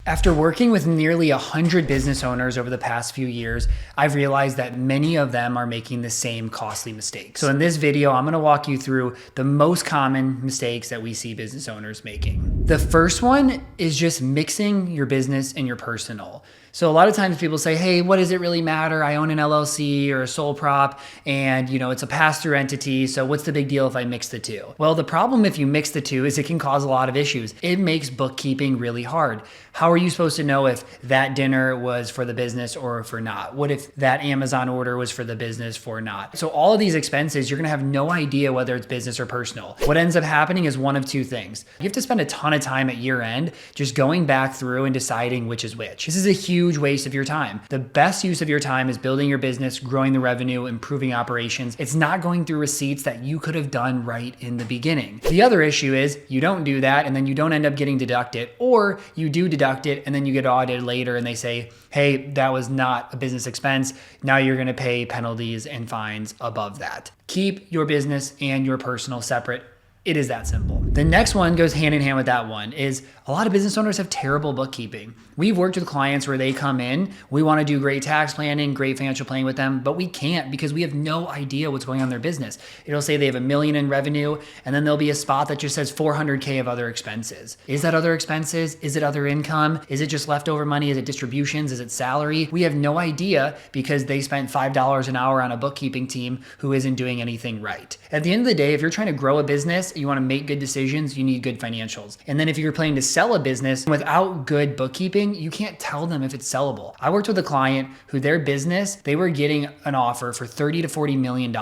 After working with nearly 100 business owners over the past few years, I've realized that many of them are making the same costly mistakes. So in this video, I'm gonna walk you through the most common mistakes that we see business owners making. The first one is just mixing your business and your personal. So a lot of times people say, hey, what does it really matter? I own an LLC or a sole prop and it's a pass-through entity. So what's the big deal if I mix the two? Well, the problem if you mix the two is it can cause a lot of issues. It makes bookkeeping really hard. How are you supposed to know if that dinner was for the business or for not? What if that Amazon order was for the business or not? So all of these expenses, you're gonna have no idea whether it's business or personal. What ends up happening is one of two things. You have to spend a ton of time at year end just going back through and deciding which is which. This is a huge waste of your time. The best use of your time is building your business, growing the revenue, improving operations. It's not going through receipts that you could have done right in the beginning. The other issue is you don't do that and then you don't end up getting deducted, or you do deduct it and then you get audited later and they say, hey, that was not a business expense. Now you're going to pay penalties and fines above that. Keep your business and your personal separate. It is that simple. The next one goes hand in hand with that one is a lot of business owners have terrible bookkeeping. We've worked with clients where they come in, we want to do great tax planning, great financial planning with them, but we can't because we have no idea what's going on in their business. It'll say they have $1 million in revenue, and then there'll be a spot that just says 400K of other expenses. Is that other expenses? Is it other income? Is it just leftover money? Is it distributions? Is it salary? We have no idea because they spent $5 an hour on a bookkeeping team who isn't doing anything right. At the end of the day, if you're trying to grow a business, you want to make good decisions, you need good financials. And then if you're planning to sell a business without good bookkeeping, you can't tell them if it's sellable. I worked with a client who their business, they were getting an offer for $30 to $40 million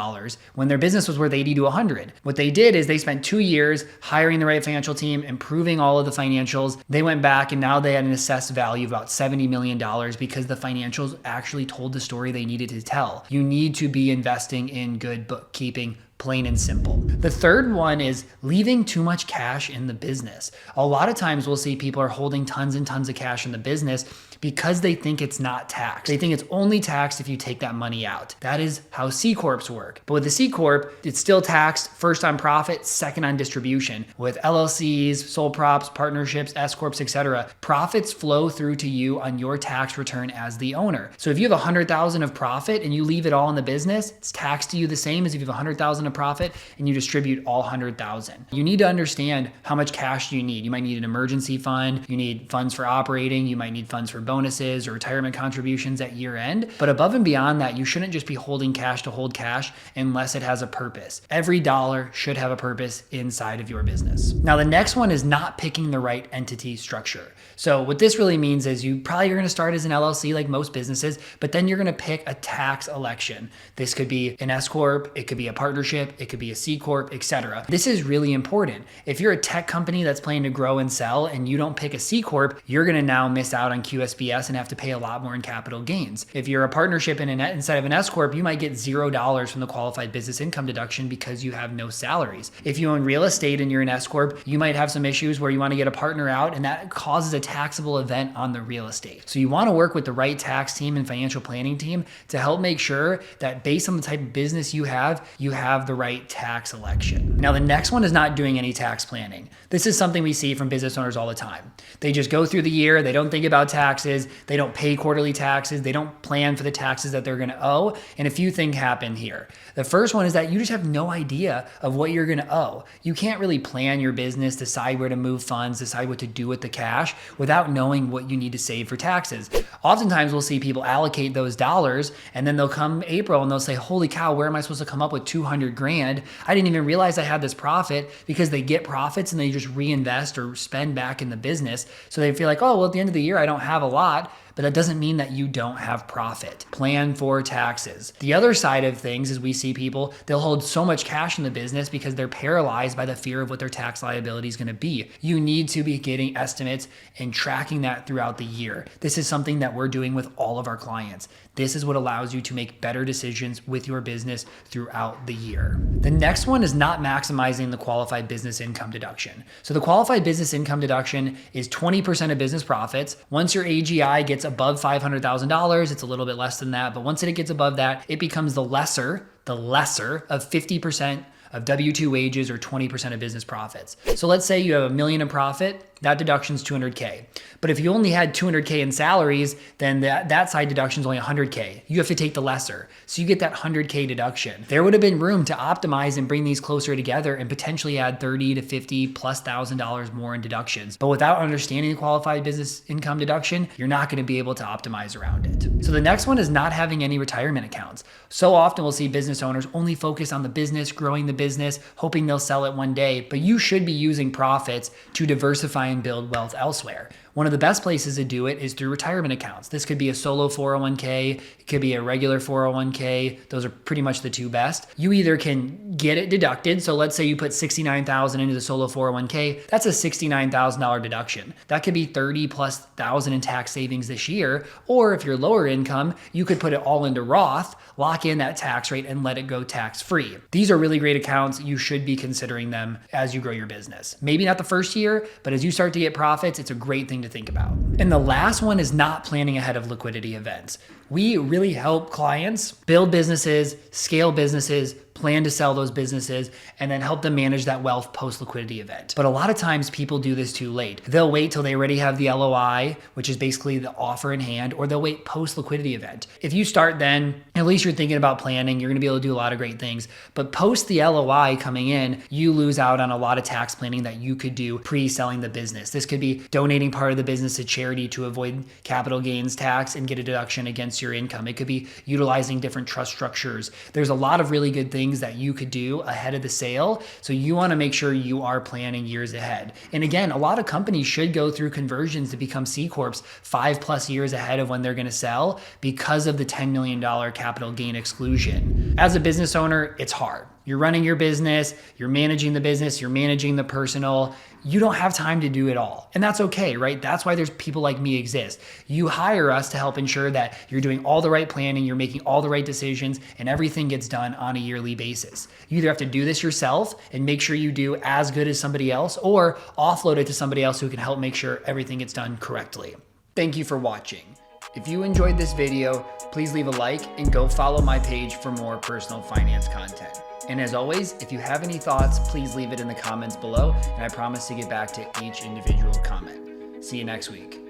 when their business was worth 80 to 100. What they did is they spent 2 years hiring the right financial team, improving all of the financials. They went back and now they had an assessed value of about $70 million because the financials actually told the story they needed to tell. You need to be investing in good bookkeeping, plain and simple. The third one is leaving too much cash in the business. A lot of times we'll see people are holding tons and tons of cash in the business because they think it's not taxed. They think it's only taxed if you take that money out. That is how C Corps work. But with the C Corp, it's still taxed first on profit, second on distribution. With LLCs, sole props, partnerships, S Corps, etc., profits flow through to you on your tax return as the owner. So if you have $100,000 of profit and you leave it all in the business, it's taxed to you the same as if you have $100,000 of profit and you distribute all $100,000. You need to understand how much cash you need. You might need an emergency fund. You need funds for operating. You might need funds for bonuses or retirement contributions at year end. But above and beyond that, you shouldn't just be holding cash to hold cash unless it has a purpose. Every dollar should have a purpose inside of your business. Now, the next one is not picking the right entity structure. So what this really means is you probably are going to start as an LLC like most businesses, but then you're going to pick a tax election. This could be an S Corp, it could be a partnership, it could be a C Corp, etc. This is really important. If you're a tech company that's planning to grow and sell and you don't pick a C Corp, you're going to now miss out on QSBS and have to pay a lot more in capital gains. If you're a partnership inside of an S Corp, you might get $0 from the qualified business income deduction because you have no salaries. If you own real estate and you're an S Corp, you might have some issues where you want to get a partner out and that causes a taxable event on the real estate. So you want to work with the right tax team and financial planning team to help make sure that based on the type of business you have the right tax election. Now, the next one is not doing any tax planning. This is something we see from business owners all the time. They just go through the year, they don't think about taxes, they don't pay quarterly taxes, they don't plan for the taxes that they're going to owe, and a few things happen here. The first one is that you just have no idea of what you're going to owe. You can't really plan your business, decide where to move funds, decide what to do with the cash without knowing what you need to save for taxes. Oftentimes we'll see people allocate those dollars and then they'll come April and they'll say, holy cow, where am I supposed to come up with 200 grand? I didn't even realize I had this profit, because they get profits and they just reinvest or spend back in the business. So they feel like, oh, well, at the end of the year, I don't have a lot. But that doesn't mean that you don't have profit. Plan for taxes. The other side of things is we see people, they'll hold so much cash in the business because they're paralyzed by the fear of what their tax liability is going to be. You need to be getting estimates and tracking that throughout the year. This is something that we're doing with all of our clients. This is what allows you to make better decisions with your business throughout the year. The next one is not maximizing the qualified business income deduction. So the qualified business income deduction is 20% of business profits. Once your AGI gets above $500,000, it's a little bit less than that, but once it gets above that, it becomes the lesser of 50% of W-2 wages or 20% of business profits. So let's say you have $1 million in profit that deduction's $200K. But if you only had $200K in salaries, then that side deduction is only $100K. You have to take the lesser. So you get that $100K deduction. There would have been room to optimize and bring these closer together and potentially add $30,000 to $50,000+ more in deductions. But without understanding the qualified business income deduction, you're not going to be able to optimize around it. So the next one is not having any retirement accounts. So often we'll see business owners only focus on the business, growing the business, hoping they'll sell it one day, but you should be using profits to diversify and build wealth elsewhere. One of the best places to do it is through retirement accounts. This could be a solo 401k, it could be a regular 401k. Those are pretty much the two best. You either can get it deducted. So let's say you put $69,000 into the solo 401k, that's a $69,000 deduction. That could be $30,000+ in tax savings this year. Or if you're lower income, you could put it all into Roth, lock in that tax rate and let it go tax free. These are really great accounts. You should be considering them as you grow your business. Maybe not the first year, but as you start to get profits, it's a great thing to think about. And the last one is not planning ahead of liquidity events. We really help clients build businesses, scale businesses, plan to sell those businesses, and then help them manage that wealth post-liquidity event. But a lot of times people do this too late. They'll wait till they already have the LOI, which is basically the offer in hand, or they'll wait post-liquidity event. If you start then, at least you're thinking about planning, you're gonna be able to do a lot of great things. But post the LOI coming in, you lose out on a lot of tax planning that you could do pre-selling the business. This could be donating part of the business to charity to avoid capital gains tax and get a deduction against your income. It could be utilizing different trust structures. There's a lot of really good things that you could do ahead of the sale. So you want to make sure you are planning years ahead. And again, a lot of companies should go through conversions to become C Corps 5+ years ahead of when they're going to sell because of the $10 million capital gain exclusion. As a business owner, it's hard. You're running your business, you're managing the business, you're managing the personal. You don't have time to do it all. And that's okay, right? That's why there's people like me exist. You hire us to help ensure that you're doing all the right planning, you're making all the right decisions, and everything gets done on a yearly basis. You either have to do this yourself and make sure you do as good as somebody else, or offload it to somebody else who can help make sure everything gets done correctly. Thank you for watching. If you enjoyed this video, please leave a like and go follow my page for more personal finance content. And as always, if you have any thoughts, please leave it in the comments below, and I promise to get back to each individual comment. See you next week.